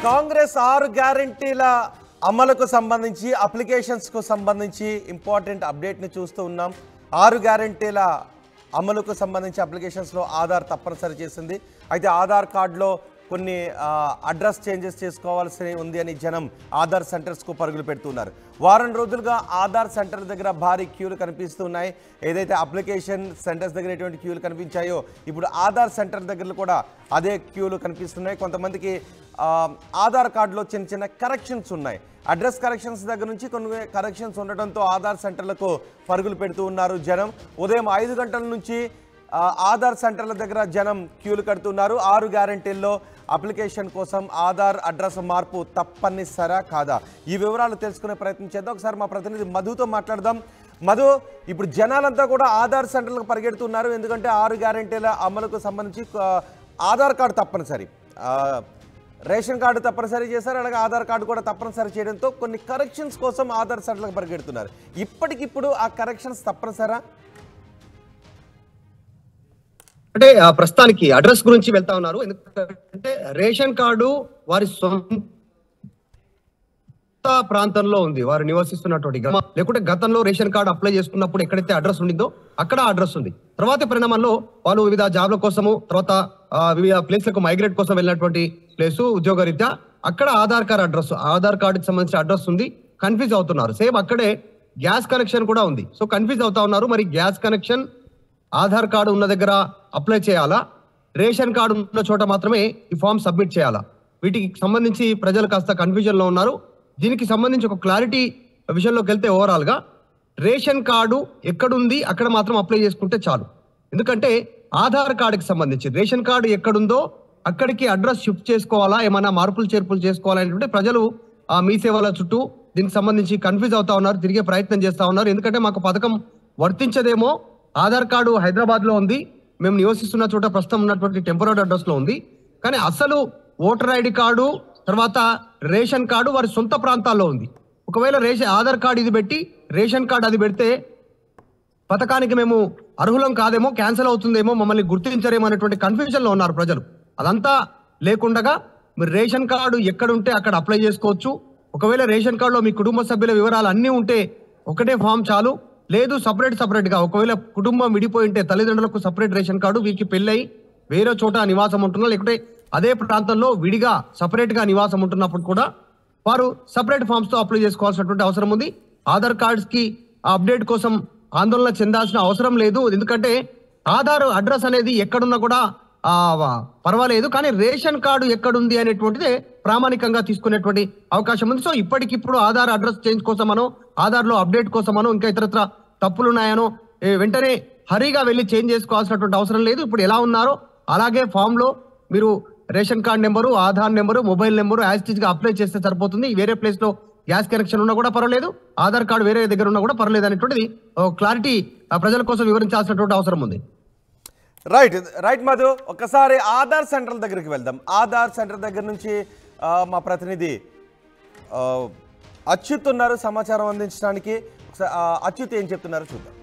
కాంగ్రెస్ 6 గ్యారెంటీల అమలుకు సంబంధించి అప్లికేషన్స్కు సంబంధించి ఇంపార్టెంట్ అప్డేట్ని చూస్తూ ఉన్నాం. 6 గ్యారెంటీల అమలుకు సంబంధించి అప్లికేషన్స్లో ఆధార్ తప్పనిసరి చేసింది. అయితే ఆధార్ కార్డులో కొన్ని అడ్రస్ చేంజెస్ చేసుకోవాల్సి ఉంది అని జనం ఆధార్ సెంటర్స్కు పరుగులు పెడుతున్నారు. వారం రోజులుగా ఆధార్ సెంటర్ దగ్గర భారీ క్యూలు కనిపిస్తున్నాయి. ఏదైతే అప్లికేషన్ సెంటర్స్ దగ్గర ఎటువంటి క్యూలు కనిపించాయో ఇప్పుడు ఆధార్ సెంటర్ దగ్గర కూడా అదే క్యూలు కనిపిస్తున్నాయి. కొంతమందికి ఆధార్ కార్డులో చిన్న చిన్న కరెక్షన్స్ ఉన్నాయి. అడ్రస్ కరెక్షన్స్ దగ్గర నుంచి కొన్ని కరెక్షన్స్ ఉండటంతో ఆధార్ సెంటర్లకు పరుగులు పెడుతూ ఉన్నారు జనం. ఉదయం 5 గంటల నుంచి ఆధార్ సెంటర్ల దగ్గర జనం క్యూలు కడుతున్నారు. 6 గ్యారెంటీల్లో అప్లికేషన్ కోసం ఆధార్ అడ్రస్ మార్పు తప్పనిసరా కాదా? ఈ వివరాలు తెలుసుకునే ప్రయత్నం చేద్దాం. ఒకసారి మా ప్రతినిధి మధుతో మాట్లాడదాం. మధు, ఇప్పుడు జనాలంతా కూడా ఆధార్ సెంటర్లకు పరిగెడుతున్నారు. ఎందుకంటే 6 గ్యారెంటీల అమలుకు సంబంధించి ఆధార్ కార్డు తప్పనిసరి, రేషన్ కార్డు తప్పనిసరి చేశారు. అలాగే ఆధార్ కార్డు కూడా తప్పనిసరి చేయడంతో కొన్ని కరెక్షన్స్ కోసం ఆధార్ సెంటర్లకు పరిగెడుతున్నారు. ఇప్పటికిప్పుడు ఆ కరెక్షన్స్ తప్పనిసరా? అంటే ప్రస్తుతానికి అడ్రస్ గురించి వెళ్తా ఉన్నారు. ఎందుకంటే రేషన్ కార్డు వారి సొంత ప్రాంతంలో ఉంది, వారు నివసిస్తున్నటువంటి లేకుంటే గతంలో రేషన్ కార్డు అప్లై చేసుకున్నప్పుడు ఎక్కడైతే అడ్రస్ ఉండిందో అక్కడ అడ్రస్ ఉంది. తర్వాత పరిణామంలో వాళ్ళు వివిధ జాబ్ల కోసము తర్వాత వివిధ ప్లేస్లకు మైగ్రేట్ కోసం వెళ్ళినటువంటి ప్లేసు ఉద్యోగరీత్యా అక్కడ ఆధార్ కార్డుకి సంబంధించిన అడ్రస్ ఉంది. కన్ఫ్యూజ్ అవుతున్నారు. సేమ్ అక్కడే గ్యాస్ కనెక్షన్ కూడా ఉంది. సో కన్ఫ్యూజ్ అవుతా ఉన్నారు. మరి గ్యాస్ కనెక్షన్ ఆధార్ కార్డు ఉన్న దగ్గర అప్లై చేయాలా, రేషన్ కార్డు ఉన్న చోట మాత్రమే ఈ ఫామ్ సబ్మిట్ చేయాలా? వీటికి సంబంధించి ప్రజలు కాస్త కన్ఫ్యూజన్లో ఉన్నారు. దీనికి సంబంధించి ఒక క్లారిటీ విషయంలోకి వెళ్తే ఓవరాల్గా రేషన్ కార్డు ఎక్కడుంది అక్కడ మాత్రం అప్లై చేసుకుంటే చాలు. ఎందుకంటే ఆధార్ కార్డుకి సంబంధించి రేషన్ కార్డు ఎక్కడుందో అక్కడికి అడ్రస్ షిఫ్ట్ చేసుకోవాలా, ఏమైనా మార్పులు చేర్పులు చేసుకోవాలనేటువంటి ప్రజలు మీ సేవల చుట్టూ దీనికి సంబంధించి కన్ఫ్యూజ్ అవుతా ఉన్నారు, తిరిగే ప్రయత్నం చేస్తూ ఉన్నారు. ఎందుకంటే మాకు పథకం వర్తించదేమో, ఆధార్ కార్డు హైదరాబాద్లో ఉంది, మేము నివసిస్తున్న చోట ప్రస్తుతం ఉన్నటువంటి టెంపరరీ అడ్రస్లో ఉంది, కానీ అసలు ఓటర్ ఐడి కార్డు తర్వాత రేషన్ కార్డు వారి సొంత ప్రాంతాల్లో ఉంది. ఒకవేళ ఆధార్ కార్డు ఇది పెట్టి రేషన్ కార్డు అది పెడితే పథకానికి మేము అర్హులం కాదేమో, క్యాన్సిల్ అవుతుందేమో, మమ్మల్ని గుర్తించరేమో అనేటువంటి కన్ఫ్యూజన్లో ఉన్నారు ప్రజలు. అదంతా లేకుండా మీరు రేషన్ కార్డు ఎక్కడుంటే అక్కడ అప్లై చేసుకోవచ్చు. ఒకవేళ రేషన్ కార్డులో మీ కుటుంబ సభ్యుల వివరాలు అన్నీ ఉంటే ఒకటే ఫామ్ చాలు. లేదు సపరేట్గా ఒకవేళ కుటుంబం విడిపోయి ఉంటే తల్లిదండ్రులకు సపరేట్ రేషన్ కార్డు, వీరికి పెళ్ళై వేరే చోట నివాసం ఉంటున్నా లేకుంటే అదే ప్రాంతంలో విడిగా సపరేట్గా నివాసం ఉంటున్నప్పుడు కూడా వారు సపరేట్ ఫామ్స్తో అప్లై చేసుకోవాల్సినటువంటి అవసరం ఉంది. ఆధార్ కార్డ్స్కి అప్డేట్ కోసం ఆందోళన చెందాల్సిన అవసరం లేదు. ఎందుకంటే ఆధార్ అడ్రస్ అనేది ఎక్కడున్నా కూడా పర్వాలేదు, కానీ రేషన్ కార్డు ఎక్కడుంది అనేటువంటిదే ప్రామాణికంగా తీసుకునేటువంటి అవకాశం ఉంది. సో ఇప్పటికిప్పుడు ఆధార్ అడ్రస్ చేంజ్ కోసమనో ఆధార్లో అప్డేట్ కోసమనో ఇంకా ఇతరత్ర తప్పులున్నాయనో వెంటనే హరీగా వెళ్ళి చేంజ్ చేసుకోవాల్సినటువంటి అవసరం లేదు. ఇప్పుడు ఎలా ఉన్నారో అలాగే ఫామ్లో మీరు ration card number, Aadhaar number, mobile number as గా అప్లై చేస్తే సరిపోతుంది. వేరే ప్లేస్లో గ్యాస్ కనెక్షన్ ఉన్నా కూడా పర్వాలేదు, ఆధార్ కార్డు వేరే దగ్గర ఉన్నా కూడా పర్వాలేదు అనేటువంటిది క్లారిటీ ప్రజల కోసం వివరించాల్సినటువంటి అవసరం ఉంది. రైట్ మధు, ఒకసారి ఆధార్ సెంటర్ దగ్గరికి వెళ్దాం. ఆధార్ సెంటర్ దగ్గర నుంచి మా ప్రతినిధి అచ్యుత్ ఉన్నారు సమాచారం అందించడానికి. అచ్యుత్ ఏం చెప్తున్నారు చూద్దాం.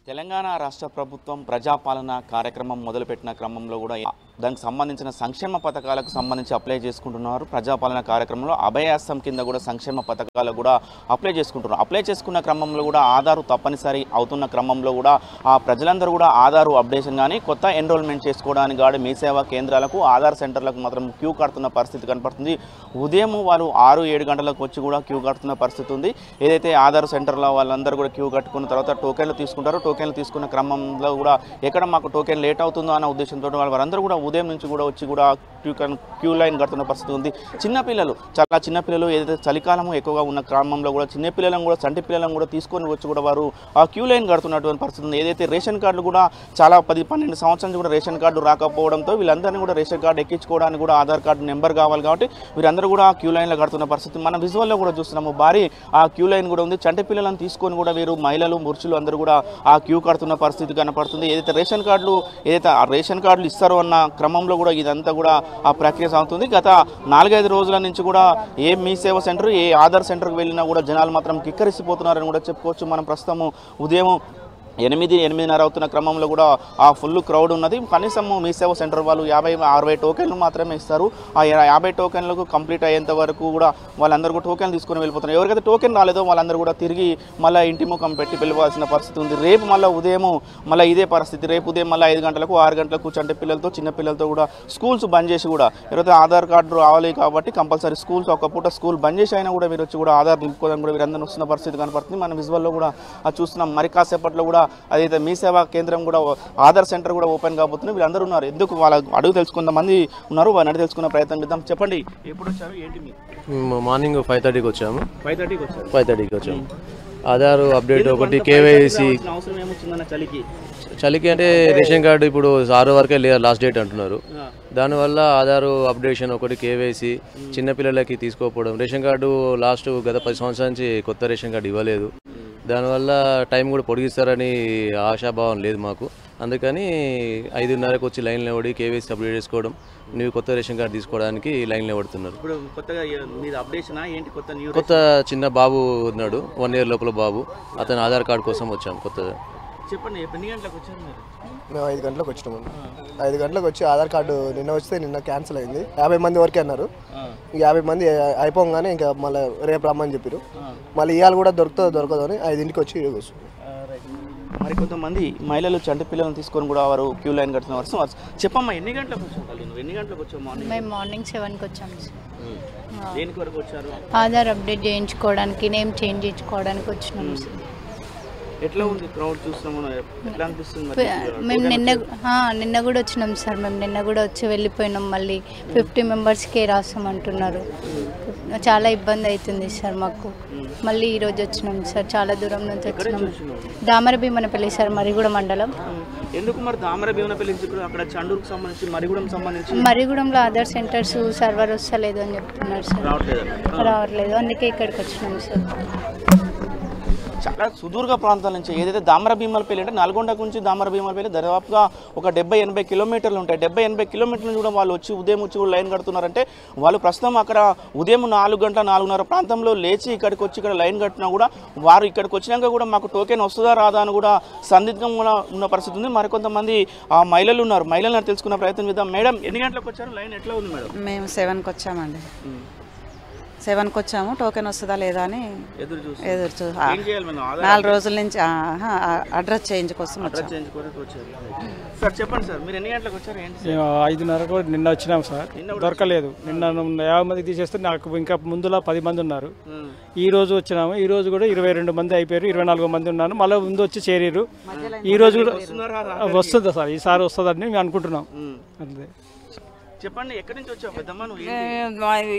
తెలంగాణ రాష్ట్ర ప్రభుత్వం ప్రజాపాలన కార్యక్రమం మొదలుపెట్టిన క్రమంలో కూడా దానికి సంబంధించిన సంక్షేమ పథకాలకు సంబంధించి అప్లై చేసుకుంటున్నారు. ప్రజాపాలన కార్యక్రమంలో అభయాస్తం కింద కూడా సంక్షేమ పథకాలు కూడా అప్లై చేసుకుంటున్నారు. అప్లై చేసుకున్న క్రమంలో కూడా ఆధారు తప్పనిసరి అవుతున్న క్రమంలో కూడా ఆ ప్రజలందరూ కూడా ఆధారు అప్డేషన్ కానీ కొత్త ఎన్రోల్మెంట్ చేసుకోవడానికి కానీ మీ సేవా కేంద్రాలకు ఆధార్ సెంటర్లకు మాత్రం క్యూ కడుతున్న పరిస్థితి కనపడుతుంది. ఉదయం వాళ్ళు 6-7 గంటలకు వచ్చి కూడా క్యూ కడుతున్న పరిస్థితి ఉంది. ఏదైతే ఆధార్ సెంటర్లో వాళ్ళందరూ కూడా క్యూ కట్టుకున్న తర్వాత టోకెన్లు తీసుకుంటారు. టోకెన్లు తీసుకున్న క్రమంలో కూడా ఎక్కడ మాకు టోకెన్ లేట్ అవుతుందో అన్న ఉద్దేశంతో వారందరూ కూడా ఉదయం నుంచి కూడా వచ్చి కూడా క్యూ లైన్ కడుతున్న పరిస్థితి ఉంది. చిన్నపిల్లలు, చాలా చిన్నపిల్లలు, ఏదైతే చలికాలము ఎక్కువగా ఉన్న క్రమంలో కూడా చిన్నపిల్లలను కూడా చంటి పిల్లలను కూడా తీసుకొని వచ్చి కూడా వారు ఆ క్యూ లైన్ కడుతున్నటువంటి పరిస్థితి ఉంది. ఏదైతే రేషన్ కార్డులు కూడా చాలా 10-12 సంవత్సరాల నుంచి కూడా రేషన్ కార్డు రాకపోవడంతో వీళ్ళందరినీ కూడా రేషన్ కార్డు ఎక్కించుకోవడానికి కూడా ఆధార్ కార్డు నెంబర్ కావాలి కాబట్టి వీరందరూ కూడా క్యూ లైన్లో కడుతున్న పరిస్థితి మన విజువల్లో కూడా చూస్తున్నాము. భారీ ఆ క్యూ లైన్ కూడా ఉంది. చంటి పిల్లలను తీసుకొని కూడా వీరు మహిళలు, పురుషులు అందరూ కూడా ఆ క్యూ కడుతున్న పరిస్థితి కనపడుతుంది. ఏదైతే రేషన్ కార్డులు ఇస్తారో అన్న క్రమంలో కూడా ఇదంతా కూడా ఆ ప్రక్రియ సాగుతుంది. గత 4-5 రోజుల నుంచి కూడా ఏ మీ సేవ సెంటర్, ఏ ఆధార్ సెంటర్కి వెళ్ళినా కూడా జనాలు మాత్రం కిక్కరిసిపోతున్నారని కూడా చెప్పుకోవచ్చు. మనం ప్రస్తుతం ఉదయం 8-8:30 అవుతున్న క్రమంలో కూడా ఆ ఫుల్ క్రౌడ్ ఉన్నది. కనీసం మీ సేవ సెంటర్ వాళ్ళు 50-60 టోకెన్లు మాత్రమే ఇస్తారు. ఆ 50 టోకెన్లకు కంప్లీట్ అయ్యేంత వరకు కూడా వాళ్ళందరూ కూడా టోకెన్లు తీసుకొని వెళ్ళిపోతున్నారు. ఎవరికైతే టోకెన్ రాలేదో వాళ్ళందరూ కూడా తిరిగి మళ్ళీ ఇంటి ముఖం పెట్టి వెళ్ళిపోవాల్సిన పరిస్థితి ఉంది. రేపు మళ్ళీ ఉదయం మళ్ళీ ఇదే పరిస్థితి. రేపు ఉదయం మళ్ళీ 5 గంటలకు 6 గంటలకు చంటి పిల్లలతో చిన్న పిల్లలతో కూడా స్కూల్స్ బంద్ చేసి కూడా ఎవరైతే ఆధార్ కార్డు రావాలి కాబట్టి కంపల్సరీ స్కూల్స్ ఒక పూట స్కూల్ బంద్ చేసి అయినా కూడా మీరు వచ్చి కూడా ఆధార్ నింపుకోవడానికి కూడా వీరందరూ వస్తున్న పరిస్థితి కనపడుతుంది. మనం విజువల్లో కూడా చూస్తున్నాం. మరి కాసేపట్లో కూడా అదైతే మీ సేవా కేంద్రం కూడా ఆధార్ సెంటర్ కూడా ఓపెన్ కాబోతుంది. వీళ్ళందరూ ఉన్నారు. ఎందుకు వాళ్ళ అడుగు తెలుసుకుంతమంది ఉన్నారు. వాళ్ళని అడిగి తెలుసుకునే ప్రయత్నం చేద్దాం. చెప్పండి, ఎప్పుడు వచ్చారు, ఏంటి? మార్నింగ్ 5:30కి వచ్చాము. 5:30కి వచ్చాము. ఆధార్ అప్డేట్ ఒకటి, కేవైసీ. అవసరం ఏమొచ్చిందన్న చలికి అంటే రేషన్ కార్డు ఇప్పుడు 6 వరకే లాస్ట్ డేట్ అంటున్నారు. దానివల్ల ఆధార్ అప్డేషన్ ఒకటి, కేవైసీ, చిన్నపిల్లలకి తీసుకోకపోవడం. రేషన్ కార్డు లాస్ట్ గత 10 సంవత్సరాల నుంచి కొత్త రేషన్ కార్డు ఇవ్వలేదు. దానివల్ల టైం కూడా పొడిగిస్తారని ఆశాభావం లేదు మాకు. అందుకని 5:30కి వచ్చి లైన్లో పడి కేవైసీ అప్డేట్ చేసుకోవడం, నువ్వు కొత్త రేషన్ కార్డు తీసుకోవడానికి లైన్లో పడుతున్నారు. కొత్త చిన్న బాబు ఉన్నాడు, 1 year లోపల బాబు. అతను ఆధార్ కార్డు కోసం వచ్చాం కొత్తగా. చెప్పండి, ఎన్ని గంటలకు వచ్చారు మీరు? మేము 5 గంటలకు వచ్చినాము. 5 గంటలకు వచ్చి ఆధార్ కార్డు నిన్న వస్తే నిన్న క్యాన్సిల్ అయింది. 50 మంది వరకే అన్నారు. 50 మంది అయిపోగానే ఇంకా మళ్ళీ రేపు రమ్మని చెప్పారు. మళ్ళీ ఇవాళ కూడా దొరకదో అని 5ంటికి వచ్చి కూర్చున్నాం. మరి కొంతమంది మహిళలు చంటి పిల్లలను తీసుకొని కూడా వారు క్యూ లైన్ కడుతున్నారు. చెప్పమ్మా, ఎన్ని గంటలకు వచ్చావు? ఎన్ని గంటలకు వచ్చావు? మేము మార్నింగ్ 7కి వచ్చాము. దేనికి వరకు వచ్చారు? ఆధార్ అప్డేట్ చేయించుకోవడానికి, నేమ్ చేంజ్ చేయించుకోవడానికి వచ్చినాము. ఎట్లా ఉంది క్రౌడ్ చూస్తున్నాము? ఎట్లా అనిపిస్తుంది? మేము నిన్న కూడా వచ్చినాం సార్. మేము నిన్న కూడా వచ్చి వెళ్ళిపోయినాం. మళ్ళీ 50 మెంబర్స్కే రాస్తామంటున్నారు. చాలా ఇబ్బంది అవుతుంది సార్ మాకు. మళ్ళీ ఈరోజు వచ్చినాం సార్. చాలా దూరం నుంచి వచ్చినాం. దామర భీమనపల్లి సార్, మరిగూడెం మండలం. ఎందుకు మరి దామర భీమనపల్లి? అక్కడ చండూరుకు సంబంధించి, మరిగూడెం సంబంధించి మరిగూడెంలో ఆధార్ సెంటర్స్ సర్వర్ వస్తలేదు అని చెప్తున్నారు సార్. రావట్లేదు, అందుకే ఇక్కడికి వచ్చినాం సార్. చాలా సుదూర్ఘ ప్రాంతాల నుంచి ఏదైతే దామర భీమలపల్లి అంటే నల్గొండ నుంచి దామర భీమలపల్లి దాదాపుగా ఒక 70-80 కిలోమీటర్లు ఉంటాయి. 70-80 కిలోమీటర్లు కూడా వాళ్ళు వచ్చి ఉదయం వచ్చి లైన్ కడుతున్నారంటే వాళ్ళు ప్రస్తుతం అక్కడ ఉదయం 4 గంటల 4:30 ప్రాంతంలో లేచి ఇక్కడికి వచ్చి ఇక్కడ లైన్ కట్టినా కూడా వారు ఇక్కడికి వచ్చినాక కూడా మాకు టోకెన్ వస్తుందా రాదా అని కూడా సందిగ్ధం కూడా ఉన్న పరిస్థితి ఉంది. మరికొంతమంది మహిళలు ఉన్నారు. మహిళలను తెలుసుకున్న ప్రయత్నం చేద్దాం. మేడం, ఎన్ని గంటలకు వచ్చారు? లైన్ ఎట్లా ఉంది మేడం? మేము 7కి వచ్చామండి. 7కి వచ్చాము. టోకెన్ వస్తుందా లేదా అని ఎదురు చూ 4 రోజుల నుంచి అడ్రస్ చేంజ్ కోసం సార్. చెప్పండి సార్, మీరు ఎన్ని గంటలకు వచ్చారు? 5:30కు నిన్న వచ్చినాం సార్. దొరకలేదు. నిన్న 50 మంది తీసేస్తే నాకు ఇంకా ముందులా 10 మంది ఉన్నారు. ఈ రోజు వచ్చినాము. ఈ రోజు కూడా 22 మంది అయిపోయారు. 24 మంది ఉన్నారు. మళ్ళీ ముందు వచ్చి చేరారు. ఈ రోజు కూడా వస్తుందా సార్? ఈసారి వస్తుందని మేము అనుకుంటున్నాం. అంతే. చెప్పండి, ఎక్కడి నుంచి వచ్చావు పెద్దమ్మ?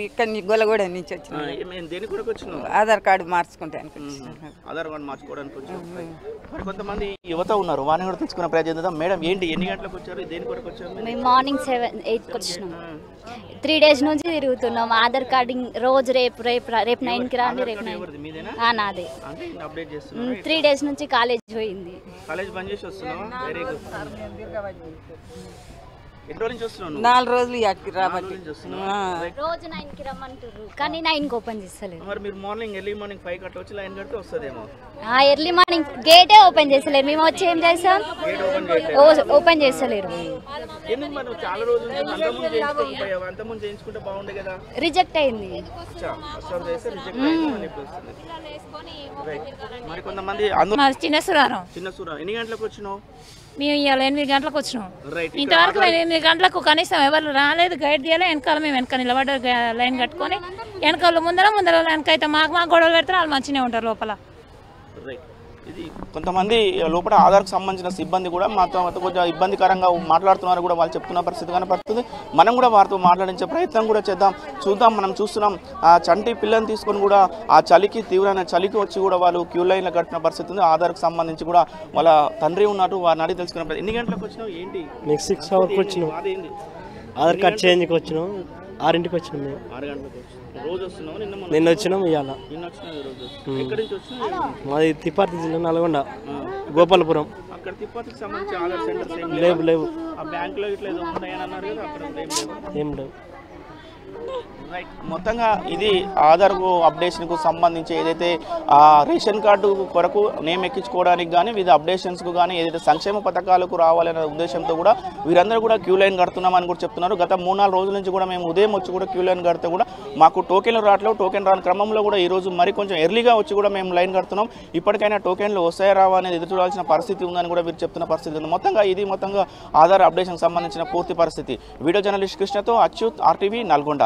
ఇక్కడ గొల్లగూడ నుంచి వచ్చిన. దేని కొరకు వచ్చినావు? ఆధార్ కార్డు మార్చుకుంటాను. ఆధార్ కార్డు మార్చుకోవడానికి వచ్చావు. మరి కొంతమంది యువత ఉన్నారు, వారిని కూడా తెలుసుకున్న ప్రయత్నం చేద్దాం. మేడం, ఏంటి, ఎన్ని గంటలకు వచ్చారు? దేని కొరకు వచ్చారు? మేము మార్నింగ్ 7-8కి వచ్చినాం. 3 days నుంచి తిరుగుతున్నాం. ఆధార్ కార్డింగ్ రోజు రేపు 9కి రాండి. రేపు 9 నాదే. 3 days నుంచి కాలేజ్ పోయింది. కాలేజ్ బంద్ చేసి వస్తున్నావా? Very good. 4 రోజులు రోజు 9కి రమ్మంటారు కానీ 9కి ఓపెన్ చేస్తలేరు. మరి మీరు మార్నింగ్ ఎర్లీ మార్నింగ్ 5 గంటలకు వచ్చి లైన్ కడితే వస్తుందేమో. ఎర్లీ మార్నింగ్ గేటే ఓపెన్ చేస్తలేరు. మేము వచ్చి ఏం చేస్తాం? ఓపెన్ చేస్తలేరు. చాలా రోజులు అంతకుముందు చేయించుకుంటే బాగుండే కదా. రిజెక్ట్ అయింది. మరి కొంతమంది చిన్న సూరా ఎన్ని గంటలకు వచ్చినావు? మేము ఇవాళ 8 గంటలకు వచ్చినాం. ఇంతవరకు 8 గంటలకు కనీసం ఎవరు రాలేదు, గైడ్ చేయాలి. వెనకాల మేము వెనక నిలబడ్డ లైన్ కట్టుకొని వెనకాల ముందర వెనకైతే మాకు గొడవలు పెడతారు. వాళ్ళు మంచిగా ఉంటారు లోపల. ఇది కొంతమంది లోపల ఆధార్కు సంబంధించిన సిబ్బంది కూడా మాతో కొంచెం ఇబ్బందికరంగా మాట్లాడుతున్నారు కూడా వాళ్ళు చెప్తున్న పరిస్థితి కనపడుతుంది. మనం కూడా వారితో మాట్లాడించే ప్రయత్నం కూడా చూద్దాం. మనం చూస్తున్నాం ఆ చంటి పిల్లని తీసుకొని కూడా ఆ చలికి తీవ్రమైన చలికి వచ్చి కూడా వాళ్ళు క్యూ లైన్లో కట్టిన పరిస్థితి ఉంది. ఆధార్కు సంబంధించి కూడా వాళ్ళ తండ్రి ఉన్నట్టు వారిని అడిగి తెలుసుకున్న. ఎన్ని గంటలకు వచ్చినావు? ఏంటి? 6 hours వచ్చినాం. ఆధార్ కార్డ్ చేంజ్కి వచ్చినాం. 6ంటికి వచ్చినాం. మేము 6 గంటలకు వచ్చినాం. రోజు వస్తున్నావు? నిన్న వచ్చినాం. ఇవాళ మాది తిప్పార్తి జిల్లా, నల్గొండ, గోపాలపురం. అక్కడ తిప్పాతికి సంబంధించి ఆధార్ సెంటర్స్ లేవు. ఆ బ్యాంకులో ఇట్లా ఏదో ఉన్నాయని అన్నారు కదా, అక్కడ ఏం లేవు. మొత్తంగా ఇది ఆధార్ అప్డేషన్కు సంబంధించి ఏదైతే రేషన్ కార్డు కొరకు నేమ్ ఎక్కించుకోవడానికి కానీ వివిధ అప్డేషన్స్కు కానీ ఏదైతే సంక్షేమ పథకాలకు రావాలనే ఉద్దేశంతో కూడా వీరందరూ కూడా క్యూ లైన్ కడుతున్నామని కూడా చెప్తున్నారు. గత 3-4 రోజుల నుంచి కూడా మేము ఉదయం వచ్చి కూడా క్యూ లైన్ కడితే కూడా మాకు టోకెన్లు రావట్లేదు. టోకెన్ రాని క్రమంలో కూడా ఈరోజు మరి కొంచెం ఎర్లీగా వచ్చి కూడా మేము లైన్ కడుతున్నాం. ఇప్పటికైనా టోకెన్లు వస్తాయా రావా అనేది ఎదురు చూడాల్సిన పరిస్థితి ఉందని కూడా వీరు చెప్తున్న పరిస్థితి ఉంది. మొత్తంగా ఆధార్ అప్డేషన్కి సంబంధించిన పూర్తి పరిస్థితి. వీడియో జర్నలిస్ట్ కృష్ణతో అచ్యుత్, RTV, నల్గొండ.